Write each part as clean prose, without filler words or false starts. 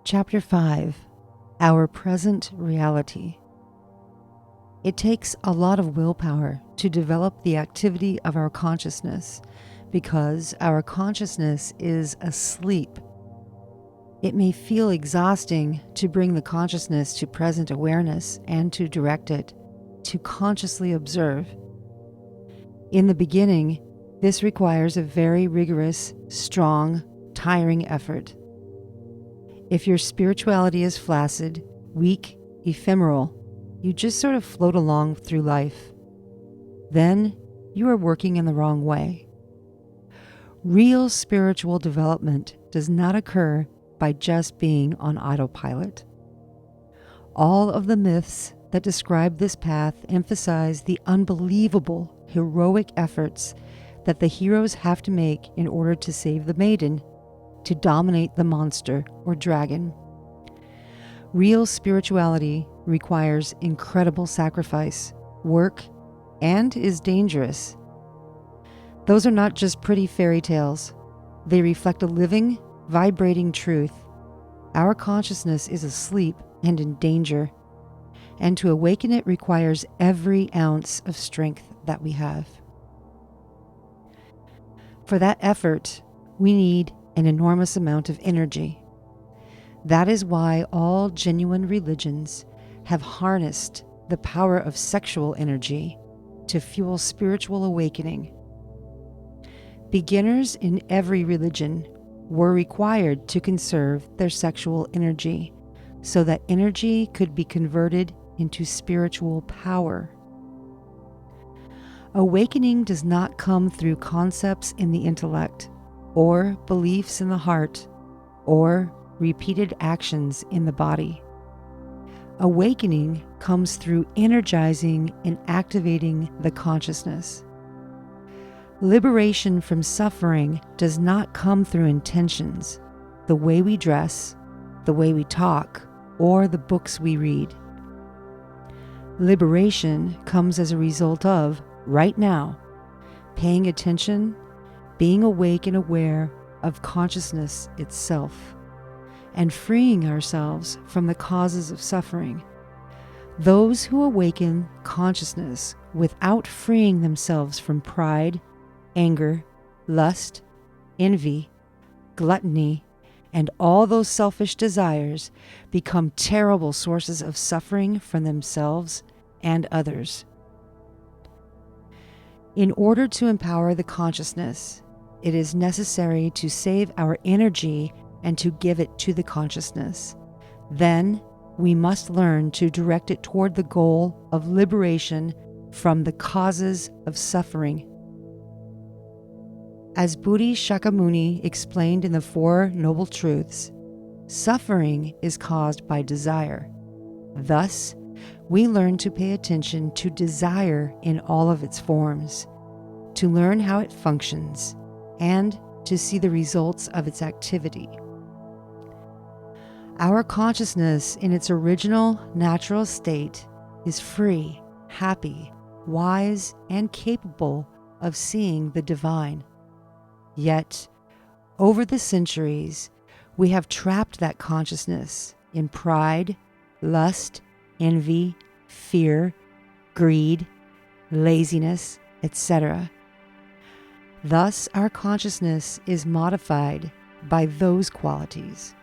Chapter 5. Our Present Reality. It takes a lot of willpower to develop the activity of our consciousness because our consciousness is asleep. It may feel exhausting to bring the consciousness to present awareness and to direct it, to consciously observe. In the beginning, this requires a very rigorous, strong, tiring effort. If your spirituality is flaccid, weak, ephemeral, you just sort of float along through life, then you are working in the wrong way. Real spiritual development does not occur by just being on autopilot. All of the myths that describe this path emphasize the unbelievable, heroic efforts that the heroes have to make in order to save the maiden, to dominate the monster or dragon. Real spirituality requires incredible sacrifice, work, and is dangerous. Those are not just pretty fairy tales. They reflect a living, vibrating truth. Our consciousness is asleep and in danger, and to awaken it requires every ounce of strength that we have. For that effort, we need an enormous amount of energy. That is why all genuine religions have harnessed the power of sexual energy to fuel spiritual awakening. Beginners in every religion were required to conserve their sexual energy so that energy could be converted into spiritual power. Awakening does not come through concepts in the intellect, or beliefs in the heart, or repeated actions in the body. Awakening comes through energizing and activating the consciousness. Liberation from suffering does not come through intentions, the way we dress, the way we talk, or the books we read. Liberation comes as a result of, right now, paying attention, being awake and aware of consciousness itself, and freeing ourselves from the causes of suffering. Those who awaken consciousness without freeing themselves from pride, anger, lust, envy, gluttony, and all those selfish desires become terrible sources of suffering for themselves and others. In order to empower the consciousness, it is necessary to save our energy and to give it to the consciousness. Then we must learn to direct it toward the goal of liberation from the causes of suffering. As Buddhi Shakyamuni explained in the Four Noble Truths, suffering is caused by desire. Thus, we learn to pay attention to desire in all of its forms, to learn how it functions, and to see the results of its activity. Our consciousness in its original natural state is free, happy, wise, and capable of seeing the divine. Yet, over the centuries, we have trapped that consciousness in pride, lust, envy, fear, greed, laziness, etc. Thus, our consciousness is modified by those qualities.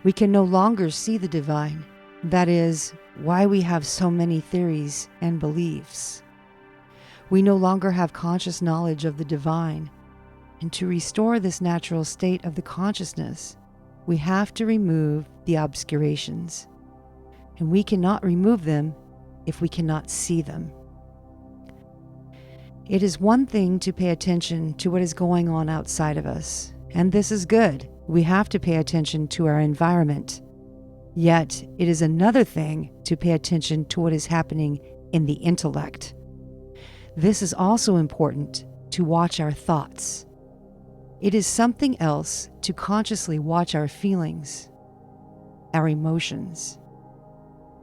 We can no longer see the divine. That is why we have so many theories and beliefs. We no longer have conscious knowledge of the divine. And to restore this natural state of the consciousness, we have to remove the obscurations. And we cannot remove them if we cannot see them. It is one thing to pay attention to what is going on outside of us, and this is good. We have to pay attention to our environment. Yet, it is another thing to pay attention to what is happening in the intellect. This is also important to watch our thoughts. It is something else to consciously watch our feelings, our emotions.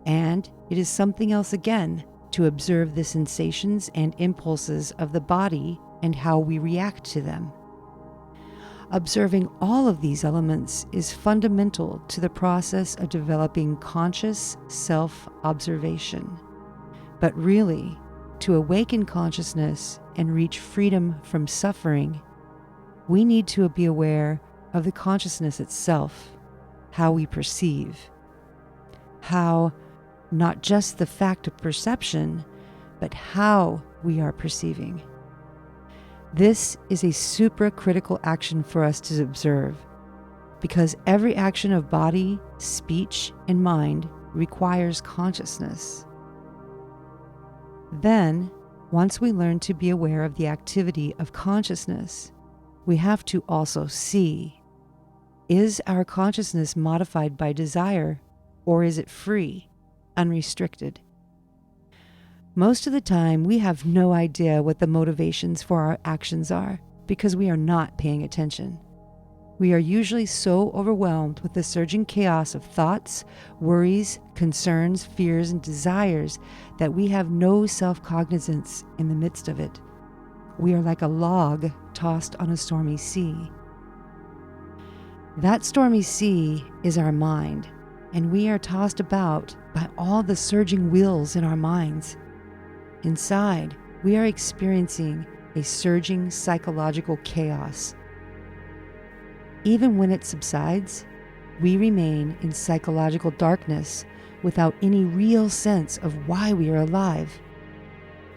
And it is something else again to observe the sensations and impulses of the body and how we react to them. Observing all of these elements is fundamental to the process of developing conscious self-observation. But really, to awaken consciousness and reach freedom from suffering, we need to be aware of the consciousness itself, how we perceive, how not just the fact of perception, but how we are perceiving. This is a supracritical action for us to observe, because every action of body, speech, and mind requires consciousness. Then, once we learn to be aware of the activity of consciousness, we have to also see. Is our consciousness modified by desire, or is it free, unrestricted? Most of the time, we have no idea what the motivations for our actions are because we are not paying attention. We are usually so overwhelmed with the surging chaos of thoughts, worries, concerns, fears, and desires that we have no self-cognizance in the midst of it. We are like a log tossed on a stormy sea. That stormy sea is our mind, and we are tossed about by all the surging wheels in our minds. Inside, we are experiencing a surging psychological chaos. Even when it subsides, we remain in psychological darkness without any real sense of why we are alive.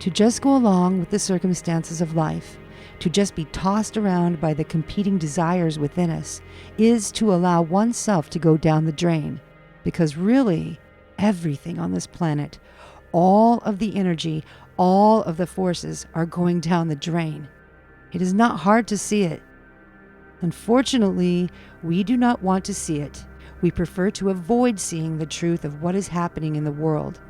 To just go along with the circumstances of life, to just be tossed around by the competing desires within us, is to allow oneself to go down the drain, because really, everything on this planet, all of the energy, all of the forces are going down the drain. It is not hard to see it. Unfortunately, we do not want to see it. We prefer to avoid seeing the truth of what is happening in the world.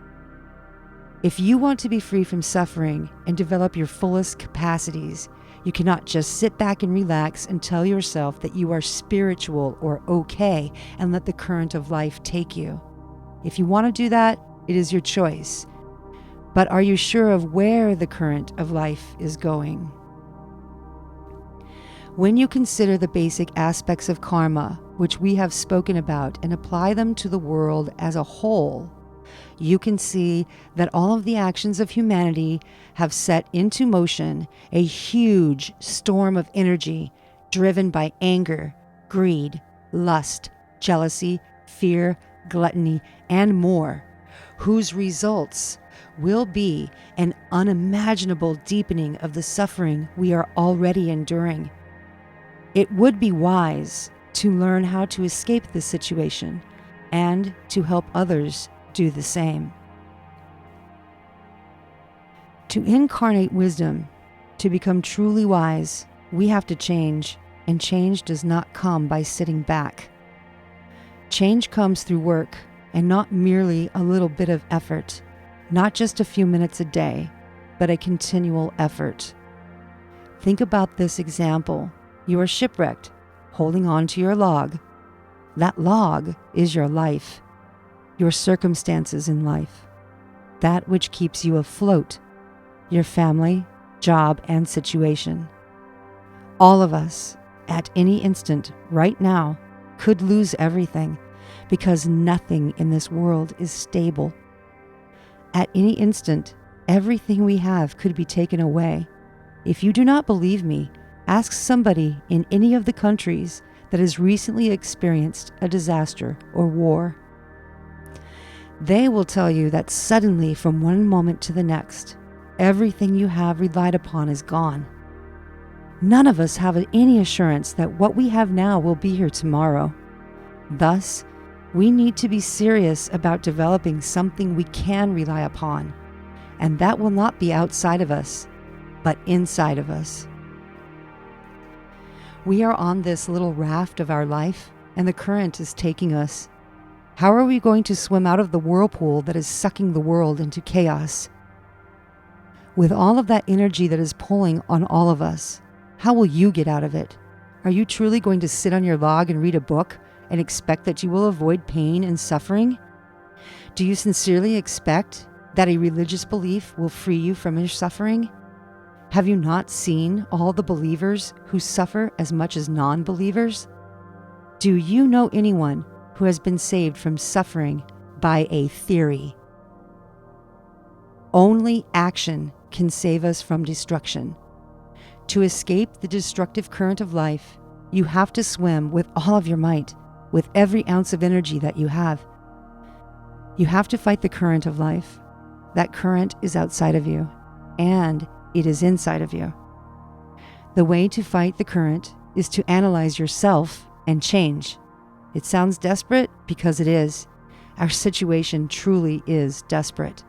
If you want to be free from suffering and develop your fullest capacities, you cannot just sit back and relax and tell yourself that you are spiritual or okay and let the current of life take you. If you want to do that, it is your choice. But are you sure of where the current of life is going? When you consider the basic aspects of karma, which we have spoken about, and apply them to the world as a whole, you can see that all of the actions of humanity have set into motion a huge storm of energy driven by anger, greed, lust, jealousy, fear, gluttony, and more, whose results will be an unimaginable deepening of the suffering we are already enduring. It would be wise to learn how to escape this situation and to help others do the same. To incarnate wisdom, to become truly wise, we have to change, and change does not come by sitting back. Change comes through work, and not merely a little bit of effort, not just a few minutes a day, but a continual effort. Think about this example. You are shipwrecked, holding on to your log. That log is your life, your circumstances in life, that which keeps you afloat, your family, job, and situation. All of us, at any instant, right now, could lose everything because nothing in this world is stable. At any instant, everything we have could be taken away. If you do not believe me, ask somebody in any of the countries that has recently experienced a disaster or war. They will tell you that suddenly, from one moment to the next, everything you have relied upon is gone. None of us have any assurance that what we have now will be here tomorrow. Thus, we need to be serious about developing something we can rely upon, and that will not be outside of us, but inside of us. We are on this little raft of our life, and the current is taking us. How are we going to swim out of the whirlpool that is sucking the world into chaos? With all of that energy that is pulling on all of us, how will you get out of it? Are you truly going to sit on your log and read a book and expect that you will avoid pain and suffering? Do you sincerely expect that a religious belief will free you from your suffering? Have you not seen all the believers who suffer as much as non-believers? Do you know anyone who has been saved from suffering by a theory? Only action can save us from destruction. To escape the destructive current of life, you have to swim with all of your might, with every ounce of energy that you have. You have to fight the current of life. That current is outside of you, and it is inside of you. The way to fight the current is to analyze yourself and change. It sounds desperate because it is. Our situation truly is desperate.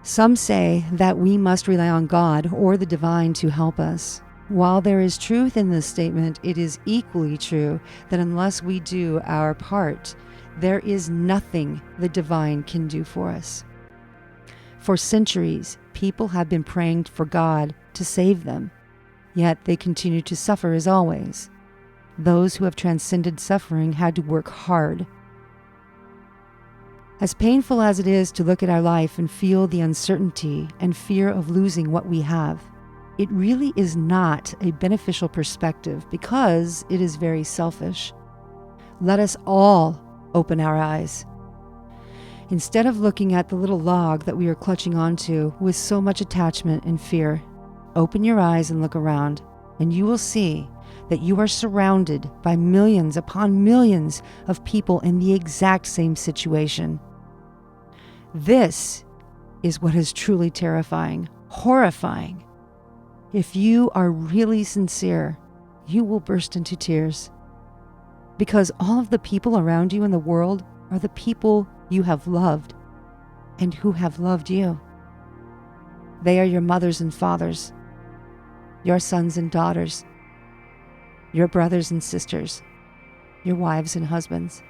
Some say that we must rely on God or the divine to help us. While there is truth in this statement, it is equally true that unless we do our part, there is nothing the divine can do for us. For centuries, people have been praying for God to save them, yet they continue to suffer as always. Those who have transcended suffering had to work hard. As painful as it is to look at our life and feel the uncertainty and fear of losing what we have, it really is not a beneficial perspective because it is very selfish. Let us all open our eyes. Instead of looking at the little log that we are clutching onto with so much attachment and fear, open your eyes and look around, and you will see that you are surrounded by millions upon millions of people in the exact same situation. This is what is truly terrifying, horrifying. If you are really sincere, you will burst into tears. Because all of the people around you in the world are the people you have loved and who have loved you. They are your mothers and fathers, your sons and daughters, your brothers and sisters, your wives and husbands.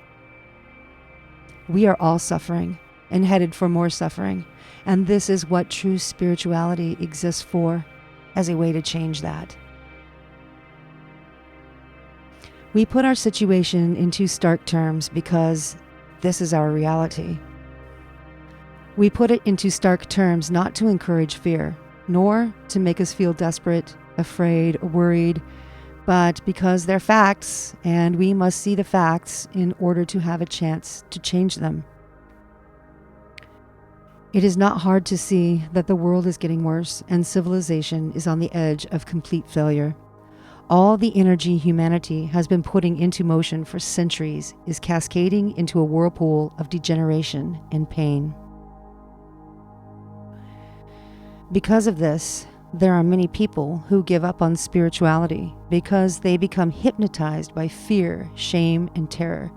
We are all suffering and headed for more suffering, and this is what true spirituality exists for, as a way to change that. We put our situation into stark terms because this is our reality. We put it into stark terms not to encourage fear, nor to make us feel desperate, afraid, or worried, but because they're facts, and we must see the facts in order to have a chance to change them. It is not hard to see that the world is getting worse and civilization is on the edge of complete failure. All the energy humanity has been putting into motion for centuries is cascading into a whirlpool of degeneration and pain. Because of this, there are many people who give up on spirituality because they become hypnotized by fear, shame, and terror.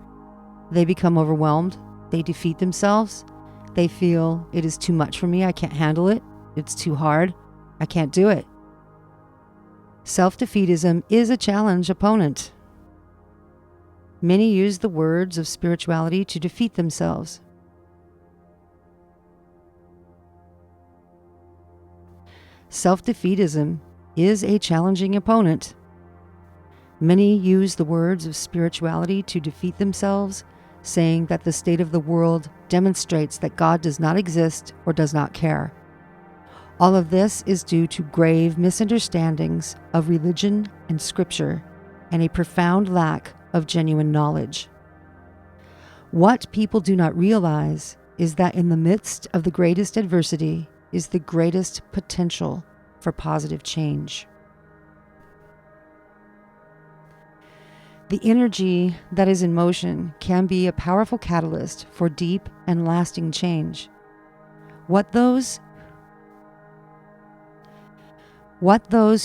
They become overwhelmed, they defeat themselves, they feel it is too much for me, I can't handle it, it's too hard, I can't do it. Self-defeatism is a challenge opponent. Many use the words of spirituality to defeat themselves. Self-defeatism is a challenging opponent. Many use the words of spirituality to defeat themselves, saying that the state of the world demonstrates that God does not exist or does not care. All of this is due to grave misunderstandings of religion and scripture and a profound lack of genuine knowledge. What people do not realize is that in the midst of the greatest adversity is the greatest potential for positive change. The energy that is in motion can be a powerful catalyst for deep and lasting change. What those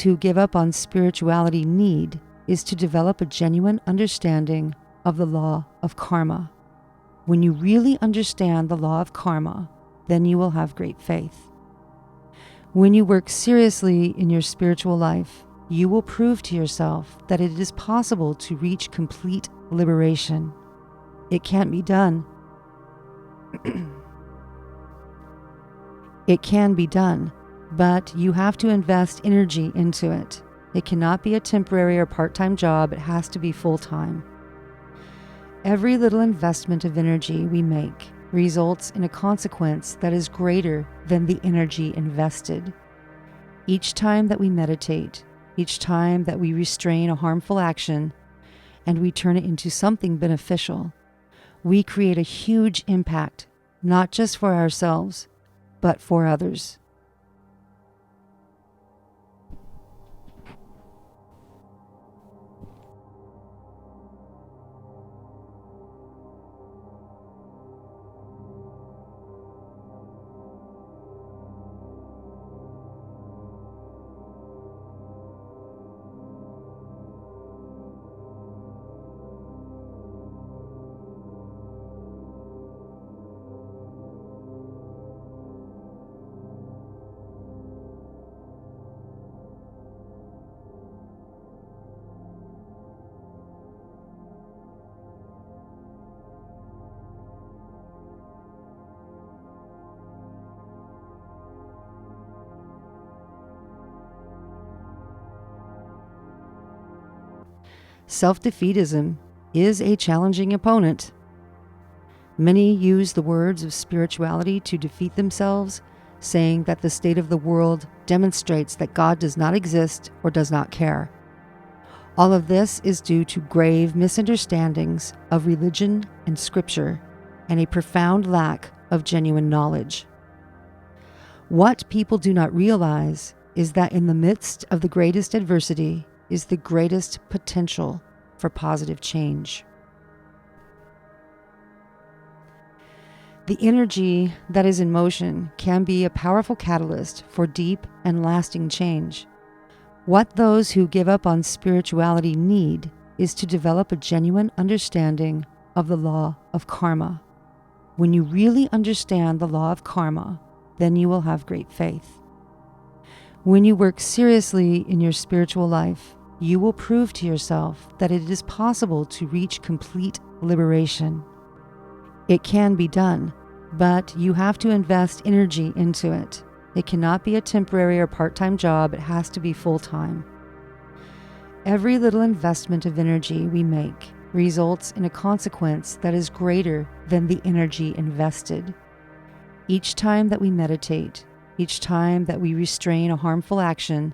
who give up on spirituality need is to develop a genuine understanding of the law of karma. When you really understand the law of karma, then you will have great faith. When you work seriously in your spiritual life, you will prove to yourself that it is possible to reach complete liberation. It can't be done. It can be done, but you have to invest energy into it. It cannot be a temporary or part-time job. It has to be full-time. Every little investment of energy we make results in a consequence that is greater than the energy invested. Each time that we meditate, each time that we restrain a harmful action and we turn it into something beneficial, we create a huge impact, not just for ourselves, but for others. Self-defeatism is a challenging opponent. Many use the words of spirituality to defeat themselves, saying that the state of the world demonstrates that God does not exist or does not care. All of this is due to grave misunderstandings of religion and scripture and a profound lack of genuine knowledge. What people do not realize is that in the midst of the greatest adversity is the greatest potential for positive change. The energy that is in motion can be a powerful catalyst for deep and lasting change. What those who give up on spirituality need is to develop a genuine understanding of the law of karma. When you really understand the law of karma, then you will have great faith. When you work seriously in your spiritual life, you will prove to yourself that it is possible to reach complete liberation. It can be done, but you have to invest energy into it. It cannot be a temporary or part-time job. It has to be full-time. Every little investment of energy we make results in a consequence that is greater than the energy invested. Each time that we meditate, each time that we restrain a harmful action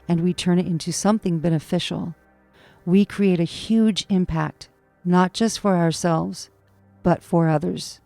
and we turn it into something beneficial, we create a huge impact, not just for ourselves, but for others.